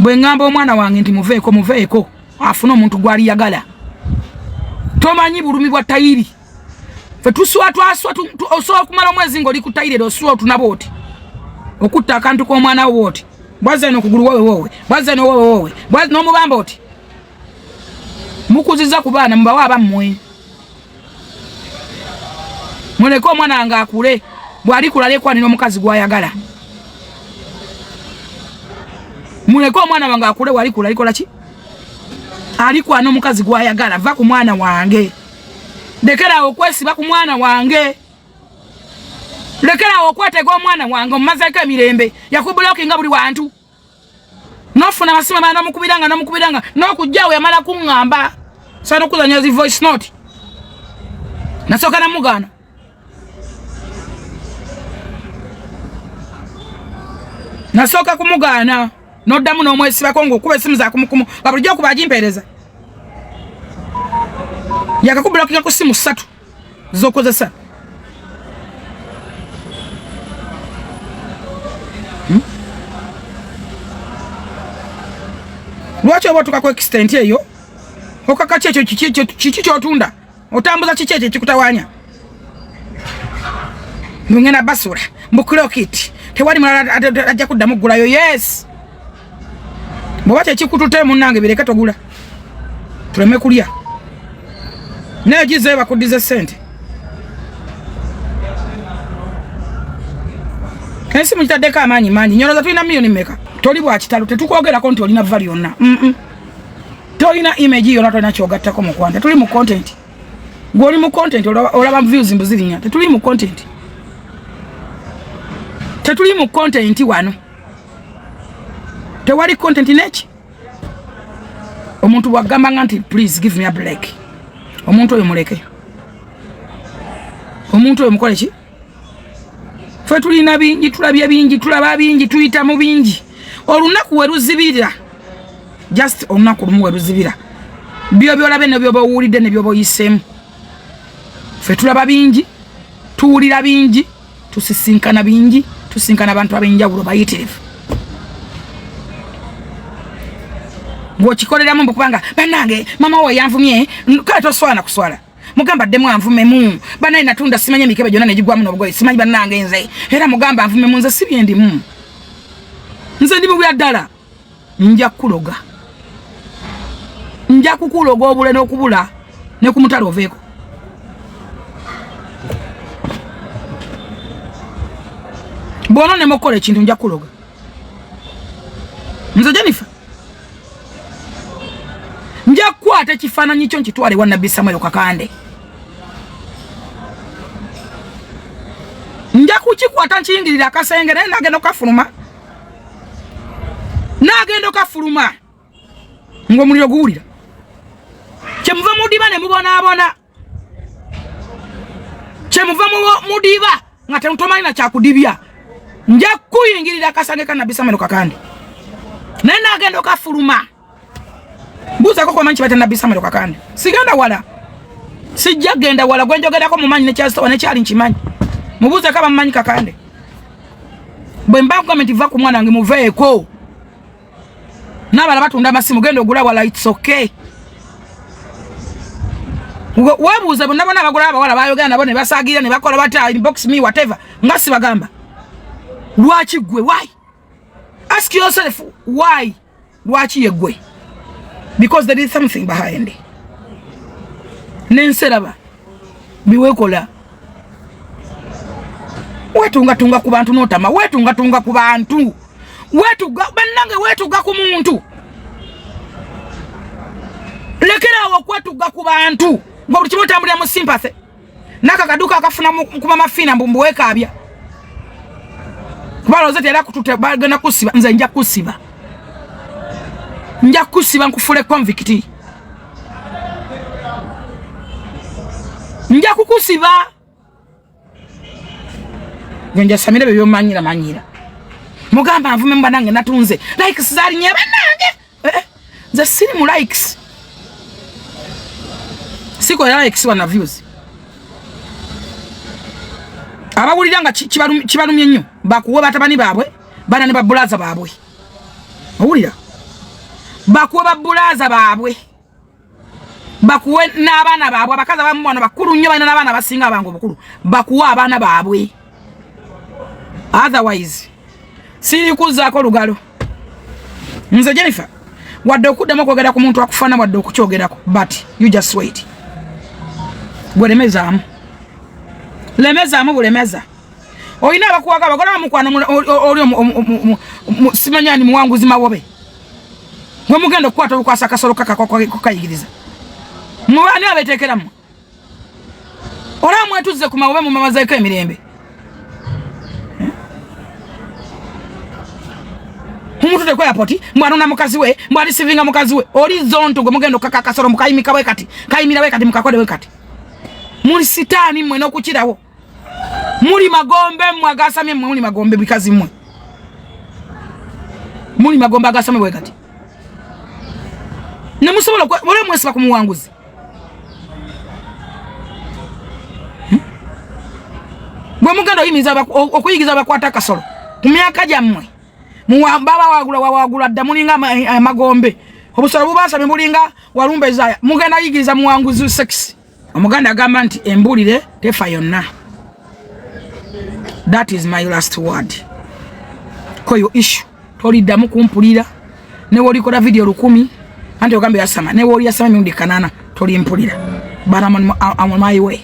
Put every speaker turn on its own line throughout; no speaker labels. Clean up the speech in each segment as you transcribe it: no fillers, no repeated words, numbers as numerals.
bwe ngamba omwana wange nti muveeko afuna omuntu gwali yagala tomanyi bulumi bwa tayiri fe tuswa osobola okumala omwezi ng'oli ku tayiri oswa otunaba oti okutta akantu k'omwana wo oti bwazza ino okugulu wowe bwazza ino wowe n'omubamba oti mukuziza ku baana mubawa abammwe muleke omwana wange akule bw'ali kulala ekwanira omukazi gw'ayagala muleke omwana wange akule bw'ali kulala alikola ki alikwana omukazi gw'ayagala va ku mwana wange lekerawo okwesiba ku mwana wange lekerawo okwetega omwana wange omumazeeko emirembe yakubulokinga buli wantu nofuna amasima bana nomukubiranga n'okujjawo yamala kuŋŋamba so n'okuzanya zi voice note nasooka namugaana nasooka kumugaana n'oddamu n'omwesibako ng'okuba essimu zakumukumu nga bulijjo okuba agimpeereza yakakubulokinga ku simu 3 z'okozesa lwaki oba otuka ku extent eyo okaka kyekyo kiki kyotunda otambuza kiki ekyo kikutawanya ngena basura mbukulokiti tewali mulala ajja kuddamu gulayo yes bw'oba kyekikutute munnange bireke togula tuleme kulya naye gizeyo bakuddize ssente ensi mukitaddeko amaanyi mangi nyoloza tulina miliyoni mmeka toli bwa kitalo tetukwogerako nti olina vva lyonna tolina image yonna tolina kyogattako mu kwanda tuli mu content gw'oli mu content olaba views mbuzirinya tetuli mu content wano tewali content neki omuntu bwagambanga nti please give me a break omuntu oyo muleke omuntu oyo mukole ki fe tulina bingi tulabya bingi tulaba bingi tuyita mu bingi olunaku weruzibira just olunaku lumu weruzibira byo byolabe ne byoba owulidde ne byoba oyisemu fe tulaba bingi tuwulira bingi tusisinkana bingi tusinkana abantu ab'enjawulo bayitirivu ng'okikoleramu mbukubanga bannange mama we yanvumye kale toswala na kuswala mugamba ddemu anvumemu banaye natunda simanye emikebe gyonna negigwamu n'obugoye simanyi bannange nze era mugamba anvumemu nze si byendimu nze ndi bubya ddala nja kukuloga nja kukuloga obule n'okubula ne ku mutalo oveeko bw'ono ne mukola ekintu nja kukuloga nze Jennifer nja kukwata ekifaananyi kyo nkitwale wa Nabbi Samuel Kakande nja kukikwata nkiyingirira akasenge naye nagenda okafuluma ng'omuliro guwulira kyemuva mudiba ne mubonaabona kyemuva mudiba nga temutomanyi na kyakudibya nja kuyingirira akasenge ka Nabbi Samuel Kakande naye nagenda okafuluma buuzako kwamanyi kibata Nabbi Samuel Kakande sigenda wala sijja genda wala gwenjogerako mumanyi nekyasitowa nekyali nkimanyi mubuuzeko abamumanyi Kakande bwe mba gavumenti va ku mwana wange muveeko n'abala batunda amasimu genda ogula wala it's okay webuuze bonna bonna abagula abawala bayogera nabo ne basaagira ne bakola bata inbox me whatever nga sibagamba lwaki gwe why ask yourself why lwaki ye gwe because there is something behind it nenseraba biwekola wetunga ku bantu notama wetunga ku bantu bannange wetuga ku muntu lekerawo okwetuga ku bantu nga buli kimu otambulira mu sympathy n'akakaduka akafuna ku mama Fina mbumbu wekaabya kuba loze tera kutute bagenda kusiba nze nja kusiba nkufule convict nja kukusiba nja samira bebyo manyira mugamba nvume mba nange natunze likes zali nye banange nze siri mu likes siko ya likes wana views abawulira nga kibalumye nnyo bakuwe batabani baabwe bana ne babulaza baabwe owulira bakuwe babulaza baabwe bakuwe n'abaana baabwe abakazi abamu bano bakulu nnyo balina n'abaana basinga abange obukulu bakuwe abaana baabwe otherwise siri kuzaako lugalo nze Jennifer wadde okuddamu okwogera ku muntu akufaana wadde okukyogerako but you just wait gwe lemezaamu bulemeza olina abakuwaga bakola mukwana oli simanyani muwanguzi mawobe gwe mugenda okukwata obukwasa akasolo kakayigiriza mubani abeteekeramu olaba mwetuze ku mawobe mu mamazeeko emirembe umuntu tekwe yapoti mwanona mukazi we mwali sivinga mukazi we oli zonto gwe mugenda okaka akasolo mukayimika we kati kayimira we kati mukakole we kati muli sitaani mwe n'okukirawo muli magombe mwagasamye mwe muli magombe bikazi mwe muli magombe agasamye we kati ne musobola wale mwesiba ku muwanguzi gwe mugenda oyimiza okuyigiza bakwata akasolo ku myaka gyammwe muwambaba wagula dda mulinga magombe obusolo bubasamye mulinga walumba ezaya mugenda yigiriza muwanguzi sex omuganda agamba nti embulire tefa yonna. That is my last word. Koyo issue toliddamu kumpulira ne wolikola video 10 anti ogambe yasama ne woli yasama mirundi kanana tolimpulira but I'm on my way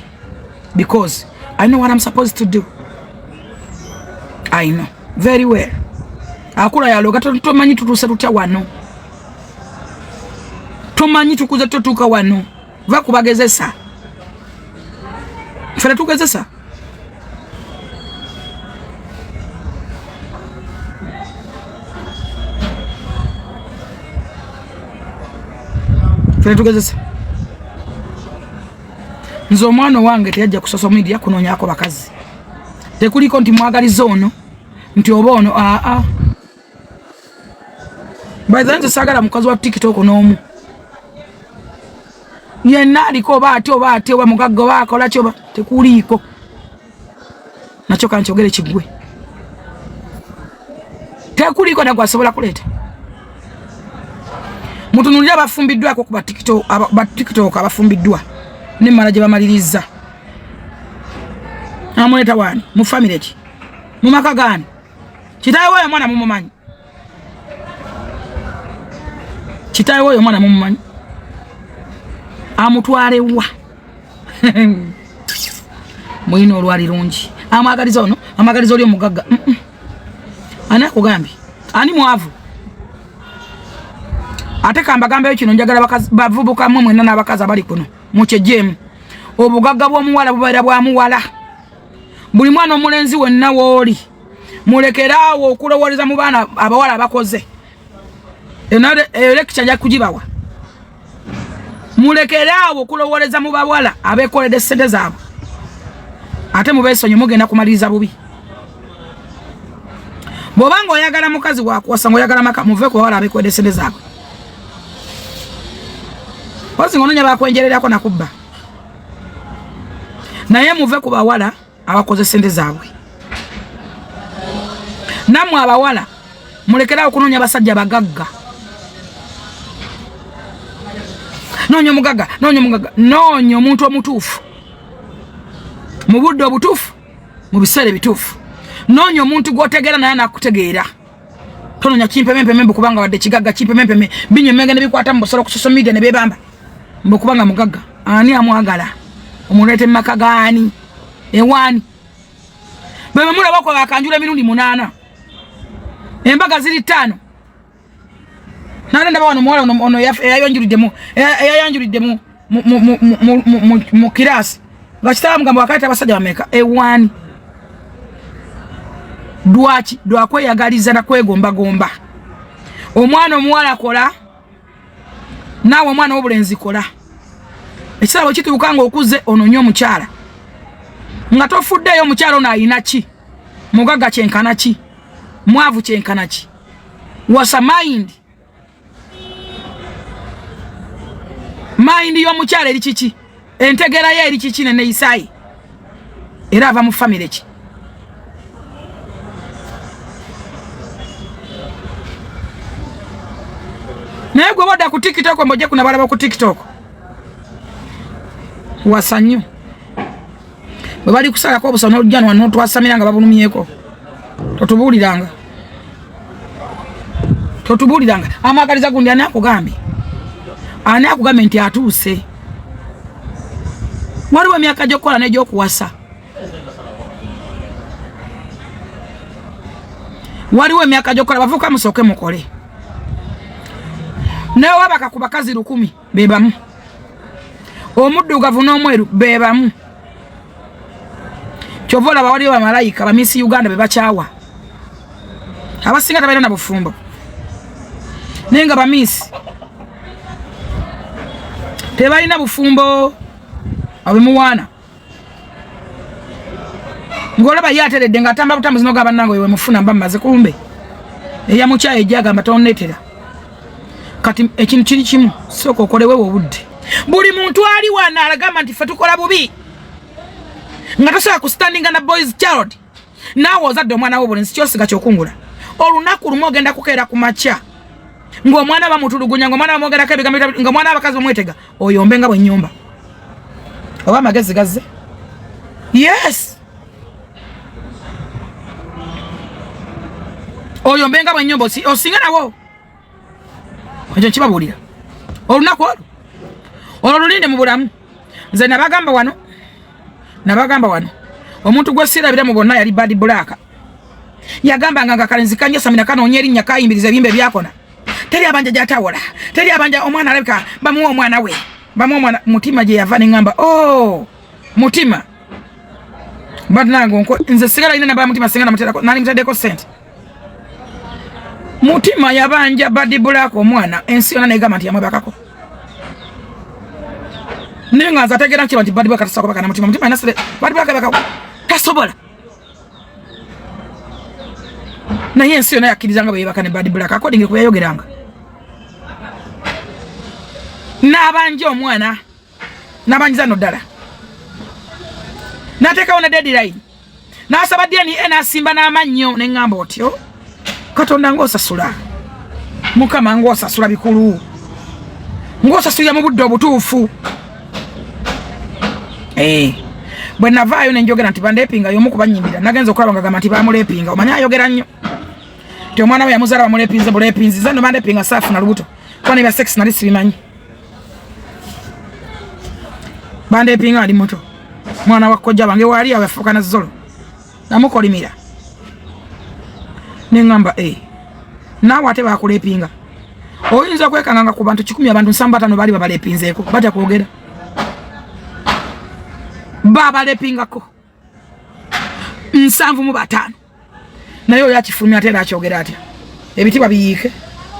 because I know what I'm supposed to do. I know very well. Akula yaloga tomanyi tutuse tutya wano tomanyi tukuze totuka wano va kubagezesa fere tugezesa fere tugezesa nzo mwana wange teyajja ku social media kunonyako bakazi tekuliko nti mwagaliza ono nti obono by the way sagala mukazi wa TikTok n'omu yenna aliko baate oba mugaggo bakola kyoba tekuliko nakyo kankyogere kigwe tekuliko nagwasobola kuleeta mutunulira abafumbiddwako ku TikTok abafumbiddwa nemmala gye bamaliriza amuleeta wani mu family ki mu maka gani kitaawe oyo mwana mumumanyi kitaawe oyo mwana mumumanyi amutwalewa mwino olwali lungi amagalizo ono amagalizo oli omugagga anakugambye ani mwavu ate kambagambeyo kino njagala bavubuka mwe mwenna n'abakazi abali kuno mukyejjeemu obugagga bw'omuwala bubeera bwamuwala buli mwana omulenzi wenna wooli mulekeraawo okulowooleza mu baana abawala abakoze elekisa nja kugibawa mulekeraawo okulowooleza mu bawala abeekoledde ssente zaabwe ate mubeesonyi mugenda kumaliriza bubi bw'obanga oyagala mukazi wakuwasa ng'oyagala maka muve ku bawala abeekoledde ssente zaabwe ozi ng'ononya bakwenjererako nakubba naye muve ku bawala abakoze ssente zaabwe nammwe abawala mulekeraawo okunoonya abasajja bagagga noonya omugagga noonya omuntu omutuufu mu budde obutuufu mu biseera ebituufu noonya omuntu gw'otegeera naye anakutegeera tonoonya kimpemempeme mbukubanga wadde kigagga kimpemempeme binyo emmenge ne bikwata mu busolo ku social media ne beebamba mbukubanga mugagga ani amwagala omuleete mu maka gaani ewaani bwe mulaba ko bakanjula emirundi 8 embaga ziri 5 nalenda bawano muwala ono yayanjulidde mu kirasi bakitaba mugamba wakati abasajja bameka ewaani dwaki dwakweyagaliza na kwegombagomba omwana omuwala kola naawe omwana w'obulenzi kola ekisabo kituukanga okuze ononye omukyala nga tofuddeyo omukyala ono ayina ki mugagga kyenkana ki mwavu kyenkana ki wasa mind y'omukyala eri kiki entegera ye eri kiki neneyisayi era ava mu family ki naye gwe wadda ku TikTok mboje kuna balaba ku TikTok wasanyo bali kusala ko busano olujano wano twasamiranga babulumyeko totubuliranga amagaliza gundi anakugambe nti atuuse waliwo emyaka gyokukola n'egyokuwasa waliwo emyaka gyokukola bavuka musooke mukole naye wabaka ku bakazi 100 bebamu omuddugavu n'omweru bebamu kyova olaba waliwo bamalayika bamisi Uganda bebakyawa abasinga tabalina na bufumbo naye nga bamisi tebalina bufumbo abemuwaana ng'olaba ye ateredde ng'atamba butambuzi n'ogamba nange wewe mufuna mba mmaze kumbe eyamukyayo ejjagamba tonneetera kati ekintu kiri kimu sooka okolewewo obudde buli muntu ali wana alagamba nti ffe tukola bubi nga tosobola kustandinga na boys child naawe ozadde omwana wo bulenzi kyosiga kyokungula olunaku lumu ogenda kukeera ku makya ng'omwana bamutulugunya ng'omwana bamwogerako ebigambo nga omwana abakazi bamwetega oyombe nga bwennyumba oba amagezi gazze yes oyombe nga bwennyumba osinga nawo ekyo kibabuulira olunaku olwo lulinde mu bulamu nze nabagamba wano omuntu gwe sirabiramu bonna yali bad black yagambanga nga kale nzikanye samina kanoonya erinnya kayimbiriza ebimbe byakona teri abanja gyatawola teri abanja omwana alabika bamuwa omwana we mutima gye yava neŋŋamba mutima badnango nze sigala ina namba mutima singa nali mutaddeko sente mutima yabanja bad black omwana ensi yona negamba nti yamwebakako naye nga nze ategeera nkiba nti bad black tasobola kubaka na mutima inasire bad black abakako tasobola naye ensi yona yakkirizanga bweyebaka ne bad black according ku yayogeranga n'abanja omwana n'abanjiza no ddala n'ateekawo ne deadline n'asaba DNA n'asimba n'amannyo neŋŋamba otyo Katonda ng'osasula Mukama ng'osasula bikulu ng'osasulira mu budde obutuufu bwe navaayo ne njogera nti bandeepinga y'omu kubanyimbira nagenza okulaba ngagamba nti bamuleepinga omanye ayogera nnyo ti omwana we yamuzaala bamuleepinze buleepinziza no bandeepinga saafu na lubuto kuba ne bya sex nali sibimanyi bandeepinga ali muto mwana wa kkojja bange waali awo yafuuka na zolo namukolimira neŋŋamba naawe ate bakuleepinga oyinza okwekanganga ku bantu 100 abantu 75 baali babaleepinzeeko batya kwogera babaleepingako 75 naye oyo akifulumya ate era akyogera atya ebitibwa biyiike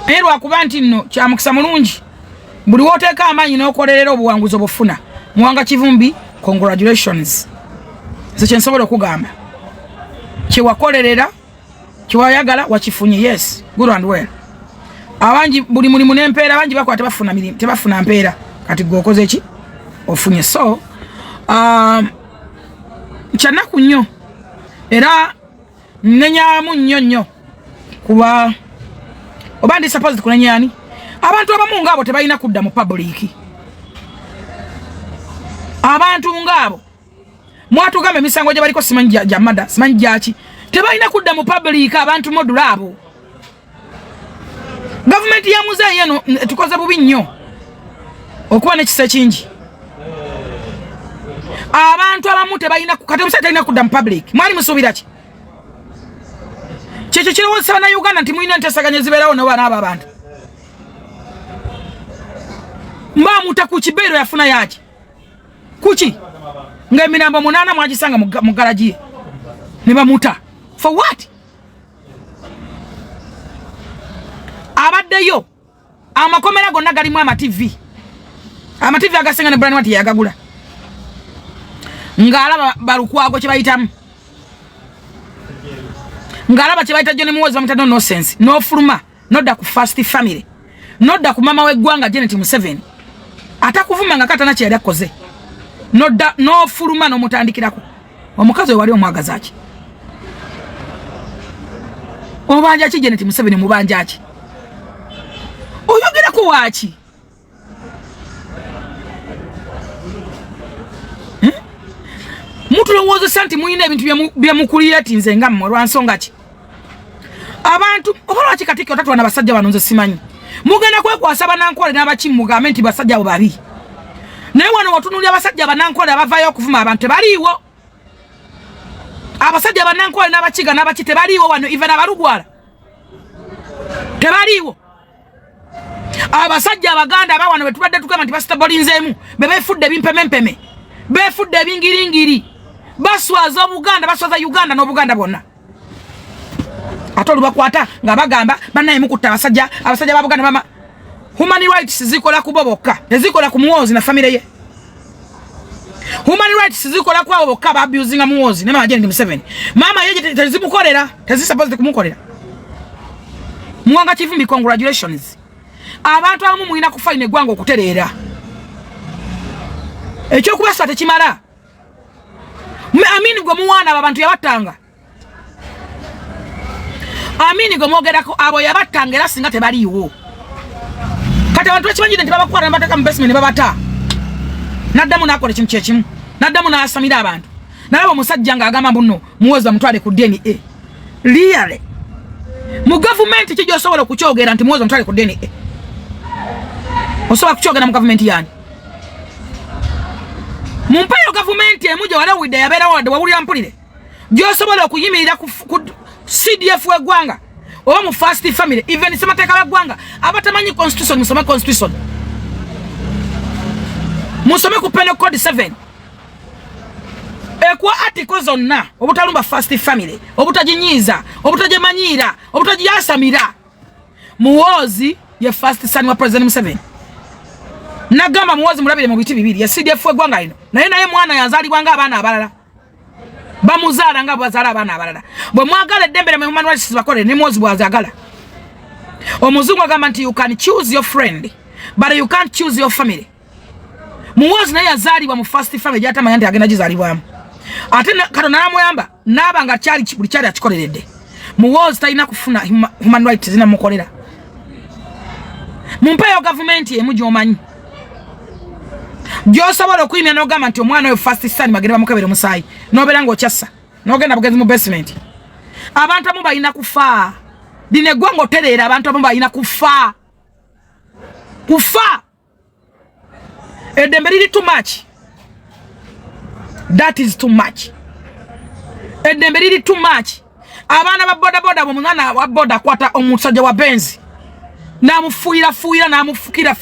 naye lwakuba nti nno kyamukisa mulungi buli wooteeka amaanyi n'okolerera obuwanguzi obufuna Muwanga Kivumbi congratulations ze kyensobola okugamba kyewakolerera kiwayagala wakifunye yes good and well abanji buli mulimu n'empeera abanji bakwata bafuna mirimu tebafuna mpeera kati gwokoze ki ofunye so kyanaku nnyo era nenyamu nnyo kuba oba ndi supposed kunenyani abantu abamu ngabo tebalina kudda mu public abantu ngabo mwatugambe emisango gye baliko simanyi gya mada simanyi gyaki tebalina kudda mu public abantu modulabo government ya muzeeyi eno tukoze bubi nnyo okuba n'ekisa kingi abantu abamu tebalina kati omusajja talina kudda mu public mwali musuubira ki kyekyo kirowooza Bannayuganda nti mulina enteesaganya ezibeerawo n'abaana abo abantu mbaamuta ku kibeero yafuna yaki kuki ng'emirambo 8 mwagisanga mu galaji ye ne bamuta for what abaddeyo amakomera gonna galimu amativi agasinga ne Brian Wati yagagula ng'alaba balukwago kye bayitamu ng'alaba kye bayita John Muhoozi bamuta no sense no fuluma nodda ku first family nodda ku mama w'eggwanga Janet Museveni atakuvuma nga katana kye yali akoze nodda no fuluma n'omutandikirako omukazi we wali omwagaza ki obanja ki Janet Museveni mubanja ki oyogera ku mukuwachi mutulowozo santi muine ebintu bya mukulira tinze ngammwe lwansonga ki abantu obalwa kikatiki otatu na basajja banonze simanyi mugenda kwekwasa banankole n'abakimu mugambe nti basajja abo babi naye wano watunulya abasajja banankole abavayo okuvuma abantu tebaliiwo abasajja banankole n'abakiga n'abaki tebaliiwo wano even abalugwala tebaliiwo abasajja abaganda abawano betubadde tugamba nti basitabolinzeemu bebefudde ebimpemempeme befudde ebingiringiri baswaza obuganda baswaza Uganda n'obuganda bwonna ate olubakwata nga bagamba bannaye mukutta abasajja ba Buganda mama human rights zikola ku bobokka tezikola ku muwozi na family ye human rights zikola ku abo bokka ba abusing muwozi ne mama Jane Museveni mama yeje tezimukolera tezisupposed kumukolera muwanga Kivumbi congratulations abantu abamu muina kufaine gwango okutereera ekyo kubasa tekimala amini gwe muwana abantu yabatanga amini gwe mogerako abo yabatanga era singa tebaliiwo kati abantu bakimanyire nti babakwata ne bateka mu basement ne babata naddamu nakola ekintu kyekimu naddamu nasamira abantu nalaba omusajja nga agamba mbuno muwoza mutwale ku DNA really mu government kijjo osobola okukyogera nti muwoza mutwale ku DNA osobola kukyogera mu government yani mumpayo government emuje wala wide yabera wade wawulira mpulire gyosobola okuyimirira ku CDF wegwanga oba mu first family even semateka bagwanga abatamanyi constitution musome constitution musome ku penal code 7 ekwa articles zonna obutalumba first family obutajinyiza obutajemanyira obutajiyasamira muwozi ye first son wa president Museveni nagamba muwozi mulabire mu biti bibiri ya CDF wegwanga ino naye mwana yazalibwanga abana abalala bamuzala nga bazala abana abalala bwe mwagala eddembere mu human rights bakole ne muwozi bwazagala omuzungu agamba nti you can choose your friend but you can't choose your family muwozi naye yazalibwa mu first family jatamanya nti agenda gizalibwamu ate katonda namuyamba nabanga buli kyali akikoleredde muwozi talina kufuna human rights zinamukolera mumpeyo government emu gyomanyi gyosobola okuyimya n'ogamba nti omwana oyo first son bagenda bamukebera omusaayi nobeera ng'okyassa n'ogenda bugenzi mu basement abantu abamu balina kufa lino eggwanga otereera abantu abamu balina kufa eddembe liri too much that is too much eddembe liri too much abaana ba bodaboda bw'omwana wa boda akwata omusajja wa benzi n'amufuuyira n'amufukira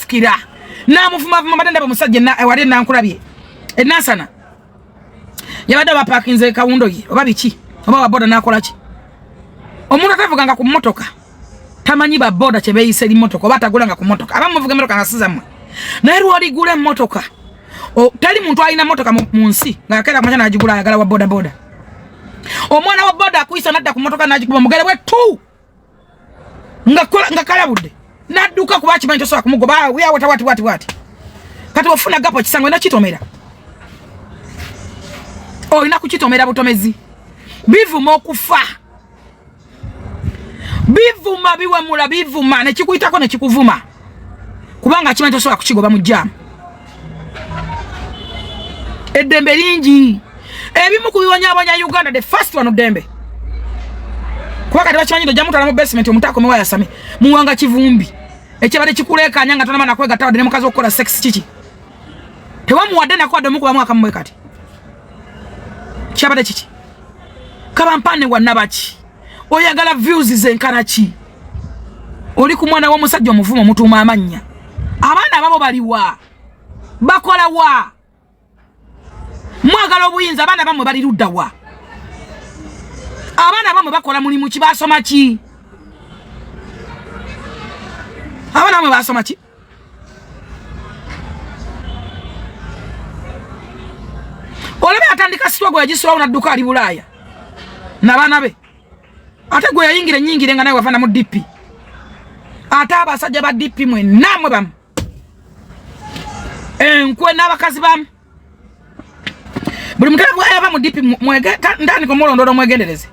namuvuma madanda bamusajja wali nankulabye enasana yabadde bapakinze kawundo ye oba biki oba wa boda nakola ki omuntu atavuganga ku motoka tamanyi ba boda kye beyise li motoka oba tagulanga ku motoka abamuvuga motoka ngasizamu naye lwali gule motoka tali muntu alina motoka mu nsi ngakera kumanya najigula ayagala wa boda omwana wa boda akuyisa nadda ku motoka najikuba mugere we tu nga kalabudde naduka kuba kimanyi tosobola kumugoba we wati kati ofuna gapo kisangwe nakitomera olina kukitomera butomezi bivuma okufa bivuma biwemula bivuma nekikuyitako nekikuvuma kubanga kimanyi tosobola kukigoba mu jjamu eddembe lingi ebimu kubiwonyabonya Uganda the first one dembe kuba kati bakimanyi ojamutwala mu basement omutako wayasame muwanga Kivumbi ekyabadde kikulekanya nga tonama nakwega tawadde ne mukazi okukola sex kiki tewamuwadde nakwadde mukuba mwaka mmwe kati kyabadde kiki kabampane wannabaki oyagala views zenkana ki oli ku mwana w'omusajja omuvumo mutuuma amannya abaana ababo baliwa bakola wa mwagala obuyinza abaana bamwe bali ludda wa abaana bamwe bakola mulimu ki basoma ki abaana bamwe basoma ki olebe atandika sitwago yagisulawo nadduka ali Bulaaya n'abaana be ate gwe yayingire nyingire nga nawe wavana mu DP ate abasajja ba DP mwenna mwe bamu enkwe n'abakazi bamu buli mutala bwayava mu DP ndani komulondolo mwegendereze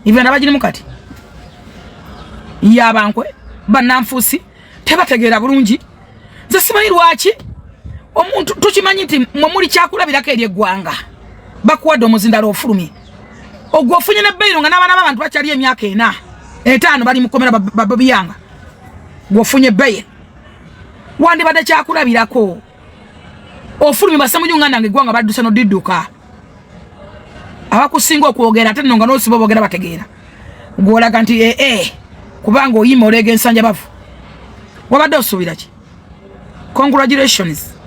ivyo nabagiri mukati yabankwe bananfusi tebategeera bulungi. Nze simanyi lwaki omuntu tukimanyi nti mwe muli kyakulabirako eri eggwanga bakuwadde omuzindalo ofulumye ogwo ofunye ne bbayiro nga n'abaana b'abantu bakyali emyaka 4 5 bali mu kkomera babiyanga gwofunye bbayiro wandibadde kyakulabirako ofulumye basamujju nga nange eggwanga badduse n'odidduka abakusinga okwogera ate nno nga n'osiba boogera bategeera gw'olaga nti kubanga oyima oleega ensanja bavu wabadde osuubira ki? Congratulations.